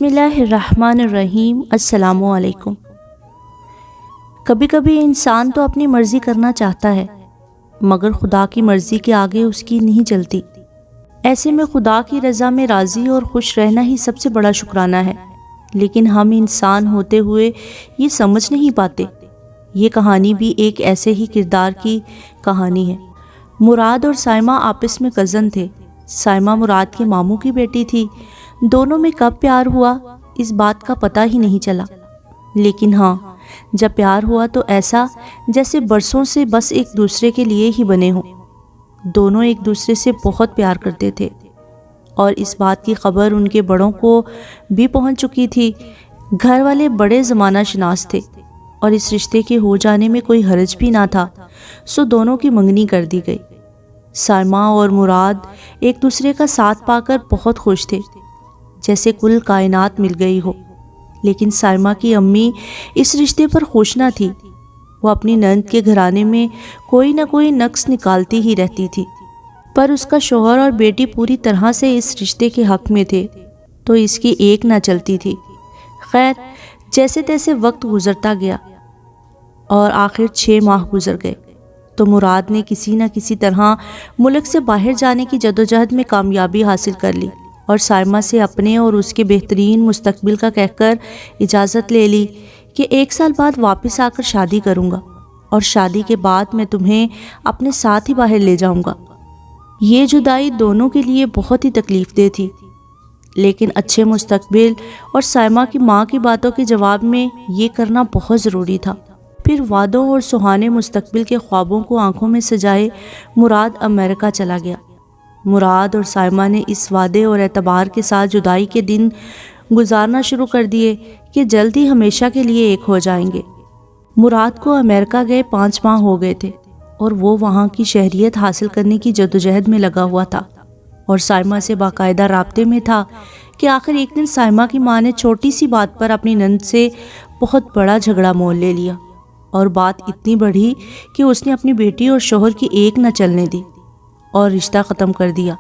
بسم اللہ الرحمن الرحیم۔ السلام علیکم۔ کبھی کبھی انسان تو اپنی مرضی کرنا چاہتا ہے مگر خدا کی مرضی کے آگے اس کی نہیں چلتی۔ ایسے میں خدا کی رضا میں راضی اور خوش رہنا ہی سب سے بڑا شکرانہ ہے، لیکن ہم انسان ہوتے ہوئے یہ سمجھ نہیں پاتے۔ یہ کہانی بھی ایک ایسے ہی کردار کی کہانی ہے۔ مراد اور سائمہ آپس میں کزن تھے۔ سائمہ مراد کے ماموں کی بیٹی تھی۔ دونوں میں کب پیار ہوا اس بات کا پتہ ہی نہیں چلا، لیکن ہاں جب پیار ہوا تو ایسا جیسے برسوں سے بس ایک دوسرے کے لیے ہی بنے ہوں۔ دونوں ایک دوسرے سے بہت پیار کرتے تھے اور اس بات کی خبر ان کے بڑوں کو بھی پہنچ چکی تھی۔ گھر والے بڑے زمانہ شناس تھے اور اس رشتے کے ہو جانے میں کوئی حرج بھی نہ تھا، سو دونوں کی منگنی کر دی گئی۔ سائمہ اور مراد ایک دوسرے کا ساتھ پا کر بہت خوش تھے، جیسے کل کائنات مل گئی ہو۔ لیکن سائمہ کی امی اس رشتے پر خوش نہ تھی۔ وہ اپنی نند کے گھرانے میں کوئی نہ کوئی نقص نکالتی ہی رہتی تھی، پر اس کا شوہر اور بیٹی پوری طرح سے اس رشتے کے حق میں تھے تو اس کی ایک نہ چلتی تھی۔ خیر، جیسے تیسے وقت گزرتا گیا اور آخر 6 ماہ گزر گئے تو مراد نے کسی نہ کسی طرح ملک سے باہر جانے کی جدوجہد میں کامیابی حاصل کر لی اور سائمہ سے اپنے اور اس کے بہترین مستقبل کا کہہ کر اجازت لے لی کہ 1 سال بعد واپس آ کر شادی کروں گا اور شادی کے بعد میں تمہیں اپنے ساتھ ہی باہر لے جاؤں گا۔ یہ جدائی دونوں کے لیے بہت ہی تکلیف دہ تھی، لیکن اچھے مستقبل اور سائمہ کی ماں کی باتوں کے جواب میں یہ کرنا بہت ضروری تھا۔ پھر وعدوں اور سہانے مستقبل کے خوابوں کو آنکھوں میں سجائے مراد امریکہ چلا گیا۔ مراد اور سائمہ نے اس وعدے اور اعتبار کے ساتھ جدائی کے دن گزارنا شروع کر دیے کہ جلد ہی ہمیشہ کے لیے ایک ہو جائیں گے۔ مراد کو امریکہ گئے 5 ماہ ہو گئے تھے اور وہ وہاں کی شہریت حاصل کرنے کی جدوجہد میں لگا ہوا تھا اور سائمہ سے باقاعدہ رابطے میں تھا کہ آخر ایک دن سائمہ کی ماں نے چھوٹی سی بات پر اپنی نند سے بہت بڑا جھگڑا مول لے لیا اور بات اتنی بڑھی کہ اس نے اپنی بیٹی اور شوہر کی ایک نہ چلنے دی اور رشتہ ختم کر دیا۔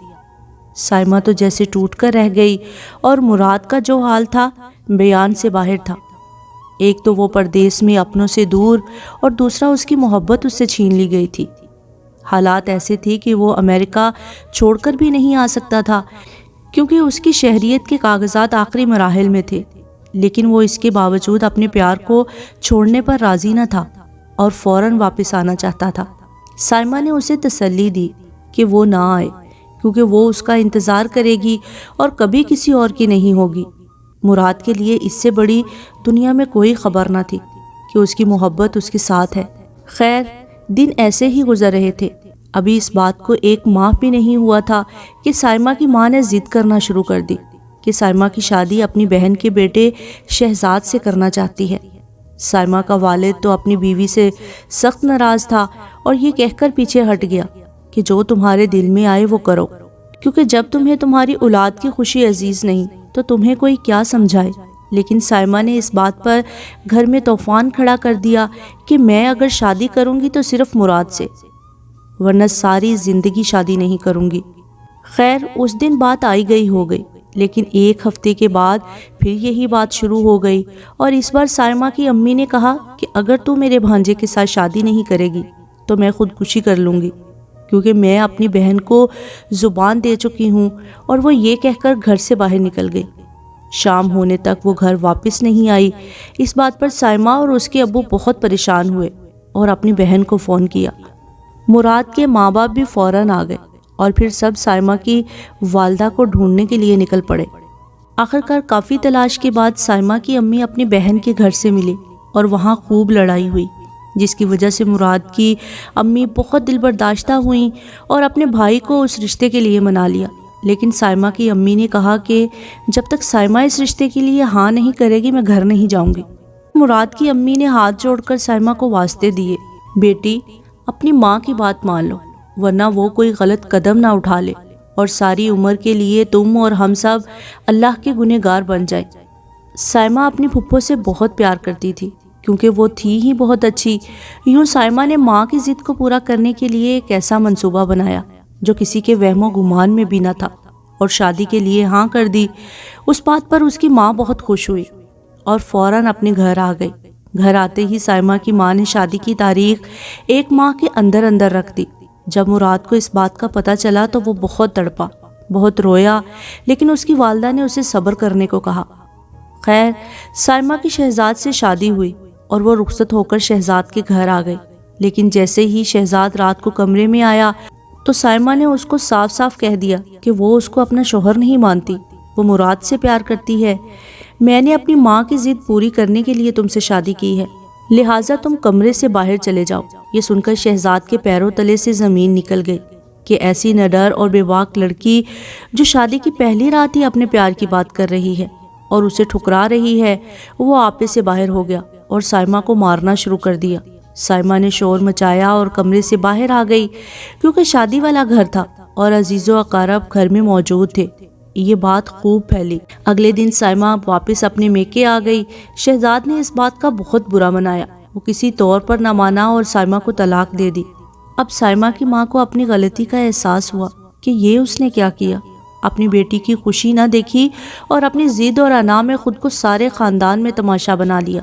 سائمہ تو جیسے ٹوٹ کر رہ گئی اور مراد کا جو حال تھا بیان سے باہر تھا۔ ایک تو وہ پردیس میں اپنوں سے دور اور دوسرا اس کی محبت اس سے چھین لی گئی تھی۔ حالات ایسے تھے کہ وہ امریکہ چھوڑ کر بھی نہیں آ سکتا تھا کیونکہ اس کی شہریت کے کاغذات آخری مراحل میں تھے، لیکن وہ اس کے باوجود اپنے پیار کو چھوڑنے پر راضی نہ تھا اور فوراً واپس آنا چاہتا تھا۔ سائمہ نے اسے تسلی دی کہ وہ نہ آئے کیونکہ وہ اس کا انتظار کرے گی اور کبھی کسی اور کی نہیں ہوگی۔ مراد کے لیے اس سے بڑی دنیا میں کوئی خبر نہ تھی کہ اس کی محبت اس کے ساتھ ہے۔ خیر، دن ایسے ہی گزر رہے تھے۔ ابھی اس بات کو 1 ماہ بھی نہیں ہوا تھا کہ سائمہ کی ماں نے ضد کرنا شروع کر دی کہ سائمہ کی شادی اپنی بہن کے بیٹے شہزاد سے کرنا چاہتی ہے۔ سائمہ کا والد تو اپنی بیوی سے سخت ناراض تھا اور یہ کہہ کر پیچھے ہٹ گیا کہ جو تمہارے دل میں آئے وہ کرو، کیونکہ جب تمہیں تمہاری اولاد کی خوشی عزیز نہیں تو تمہیں کوئی کیا سمجھائے۔ لیکن سائمہ نے اس بات پر گھر میں طوفان کھڑا کر دیا کہ میں اگر شادی کروں گی تو صرف مراد سے، ورنہ ساری زندگی شادی نہیں کروں گی۔ خیر، اس دن بات آئی گئی ہو گئی، لیکن 1 ہفتے کے بعد پھر یہی بات شروع ہو گئی اور اس بار سائمہ کی امی نے کہا کہ اگر تو میرے بھانجے کے ساتھ شادی نہیں کرے گی تو میں خودکشی کر لوں گی، کیونکہ میں اپنی بہن کو زبان دے چکی ہوں۔ اور وہ یہ کہہ کر گھر سے باہر نکل گئی۔ شام ہونے تک وہ گھر واپس نہیں آئی۔ اس بات پر سائمہ اور اس کے ابو بہت پریشان ہوئے اور اپنی بہن کو فون کیا۔ مراد کے ماں باپ بھی فوراً آ گئے اور پھر سب سائمہ کی والدہ کو ڈھونڈنے کے لیے نکل پڑے۔ آخرکار کافی تلاش کے بعد سائمہ کی امی اپنی بہن کے گھر سے ملی اور وہاں خوب لڑائی ہوئی، جس کی وجہ سے مراد کی امی بہت دل برداشتہ ہوئیں اور اپنے بھائی کو اس رشتے کے لیے منا لیا۔ لیکن سائمہ کی امی نے کہا کہ جب تک سائمہ اس رشتے کے لیے ہاں نہیں کرے گی میں گھر نہیں جاؤں گی۔ مراد کی امی نے ہاتھ جوڑ کر سائمہ کو واسطے دیے، بیٹی اپنی ماں کی بات مان لو ورنہ وہ کوئی غلط قدم نہ اٹھا لے اور ساری عمر کے لیے تم اور ہم سب اللہ کے گنہگار بن جائیں۔ سائمہ اپنی پھپھو سے بہت پیار کرتی تھی کیونکہ وہ تھی ہی بہت اچھی۔ یوں سائمہ نے ماں کی ضد کو پورا کرنے کے لیے ایک ایسا منصوبہ بنایا جو کسی کے وہم و گمان میں بھی نہ تھا اور شادی کے لیے ہاں کر دی۔ اس بات پر اس کی ماں بہت خوش ہوئی اور فوراً اپنے گھر آ گئی۔ گھر آتے ہی سائمہ کی ماں نے شادی کی تاریخ 1 ماہ کے اندر رکھ دی۔ جب مراد کو اس بات کا پتہ چلا تو وہ بہت تڑپا، بہت رویا، لیکن اس کی والدہ نے اسے صبر کرنے کو کہا۔ خیر، سائمہ کی شہزاد سے شادی ہوئی اور وہ رخصت ہو کر شہزاد کے گھر آ گئی۔ لیکن جیسے ہی شہزاد رات کو کمرے میں آیا تو سائمہ نے اس کو صاف صاف کہہ دیا کہ وہ اس کو اپنا شوہر نہیں مانتی، وہ مراد سے پیار کرتی ہے۔ میں نے اپنی ماں کی ضد پوری کرنے کے لیے تم سے شادی کی ہے، لہٰذا تم کمرے سے باہر چلے جاؤ۔ یہ سن کر شہزاد کے پیروں تلے سے زمین نکل گئی کہ ایسی نڈر اور بے باک لڑکی جو شادی کی پہلی رات ہی اپنے پیار کی بات کر رہی ہے اور اسے ٹھکرا رہی ہے، وہ آپے سے باہر ہو گیا اور سائمہ کو مارنا شروع کر دیا۔ سائمہ نے شور مچایا اور کمرے سے باہر آ گئی، کیونکہ شادی والا گھر تھا اور عزیز و اقارب گھر میں موجود تھے۔ یہ بات خوب پھیلی۔ اگلے دن سائمہ واپس اپنے میکے آ گئی۔ شہزاد نے اس بات کا بہت برا منایا، وہ کسی طور پر نہ مانا اور سائمہ کو طلاق دے دی۔ اب سائمہ کی ماں کو اپنی غلطی کا احساس ہوا کہ یہ اس نے کیا کیا، اپنی بیٹی کی خوشی نہ دیکھی اور اپنی ضد اور انا میں خود کو سارے خاندان میں تماشا بنا لیا۔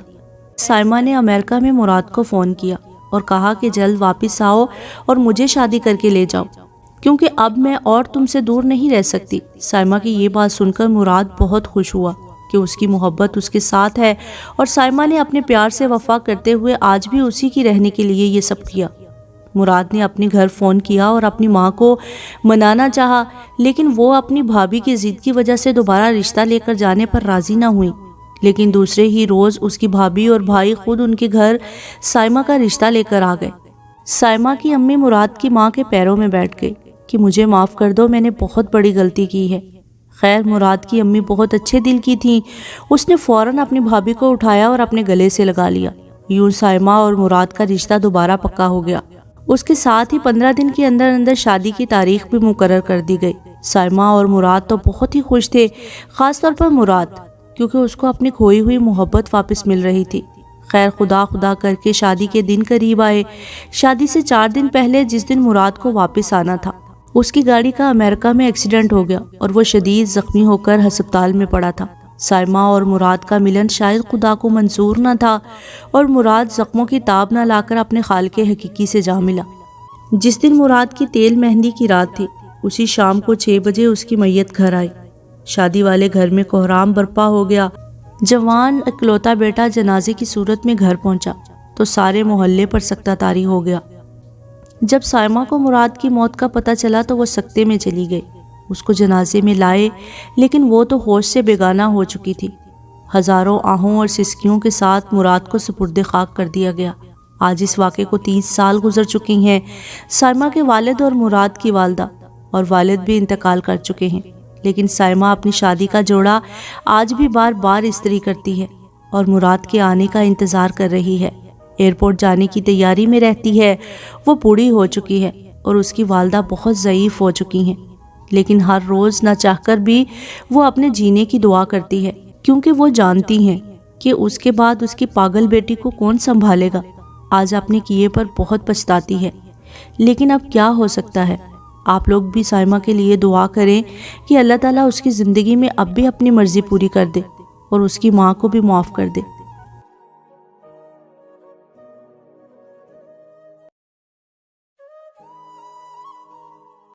سائمہ نے امریکہ میں مراد کو فون کیا اور کہا کہ جلد واپس آؤ اور مجھے شادی کر کے لے جاؤ، کیونکہ اب میں اور تم سے دور نہیں رہ سکتی۔ سائمہ کی یہ بات سن کر مراد بہت خوش ہوا کہ اس کی محبت اس کے ساتھ ہے اور سائمہ نے اپنے پیار سے وفا کرتے ہوئے آج بھی اسی کی رہنے کے لیے یہ سب کیا۔ مراد نے اپنے گھر فون کیا اور اپنی ماں کو منانا چاہا، لیکن وہ اپنی بھابھی کی ضد کی وجہ سے دوبارہ رشتہ لے کر جانے پر راضی نہ ہوئی۔ لیکن دوسرے ہی روز اس کی بھابھی اور بھائی خود ان کے گھر سائمہ کا رشتہ لے کر آ گئے۔ سائمہ کی امی مراد کی ماں کے پیروں میں بیٹھ گئی کہ مجھے معاف کر دو، میں نے بہت بڑی غلطی کی ہے۔ خیر، مراد کی امی بہت اچھے دل کی تھیں، اس نے فوراً اپنی بھابھی کو اٹھایا اور اپنے گلے سے لگا لیا۔ یوں سائمہ اور مراد کا رشتہ دوبارہ پکا ہو گیا۔ اس کے ساتھ ہی 15 دن کے اندر شادی کی تاریخ بھی مقرر کر دی گئی۔ سائمہ اور مراد تو بہت ہی خوش تھے، خاص طور پر مراد، کیونکہ اس کو اپنی کھوئی ہوئی محبت واپس مل رہی تھی۔ خیر، خدا کر کے شادی کے دن قریب آئے۔ شادی سے 4 دن پہلے، جس دن مراد کو واپس آنا تھا، اس کی گاڑی کا امریکہ میں ایکسیڈنٹ ہو گیا اور وہ شدید زخمی ہو کر ہسپتال میں پڑا تھا۔ سائمہ اور مراد کا ملن شاید خدا کو منظور نہ تھا اور مراد زخموں کی تاب نہ لا کر اپنے خالق حقیقی سے جا ملا۔ جس دن مراد کی تیل مہندی کی رات تھی، اسی شام کو 6 بجے اس کی میت گھر آئی۔ شادی والے گھر میں کوہرام برپا ہو گیا۔ جوان اکلوتا بیٹا جنازے کی صورت میں گھر پہنچا تو سارے محلے پر سکتہ طاری ہو گیا۔ جب سائمہ کو مراد کی موت کا پتہ چلا تو وہ سکتے میں چلی گئی۔ اس کو جنازے میں لائے، لیکن وہ تو ہوش سے بیگانہ ہو چکی تھی۔ ہزاروں آہوں اور سسکیوں کے ساتھ مراد کو سپرد خاک کر دیا گیا۔ آج اس واقعے کو 30 سال گزر چکی ہیں۔ سائمہ کے والد اور مراد کی والدہ اور والد بھی انتقال کر چکے ہیں، لیکن سائمہ اپنی شادی کا جوڑا آج بھی بار بار استری کرتی ہے اور مراد کے آنے کا انتظار کر رہی ہے۔ ایئرپورٹ جانے کی تیاری میں رہتی ہے۔ وہ بوڑھی ہو چکی ہے اور اس کی والدہ بہت ضعیف ہو چکی ہیں، لیکن ہر روز نہ چاہ کر بھی وہ اپنے جینے کی دعا کرتی ہے، کیونکہ وہ جانتی ہیں کہ اس کے بعد اس کی پاگل بیٹی کو کون سنبھالے گا۔ آج اپنے کیے پر بہت پچھتاتی ہے، لیکن اب کیا ہو سکتا ہے۔ آپ لوگ بھی سائمہ کے لیے دعا کریں کہ اللہ تعالیٰ اس کی زندگی میں اب بھی اپنی مرضی پوری کر دے اور اس کی ماں کو بھی معاف کر دے۔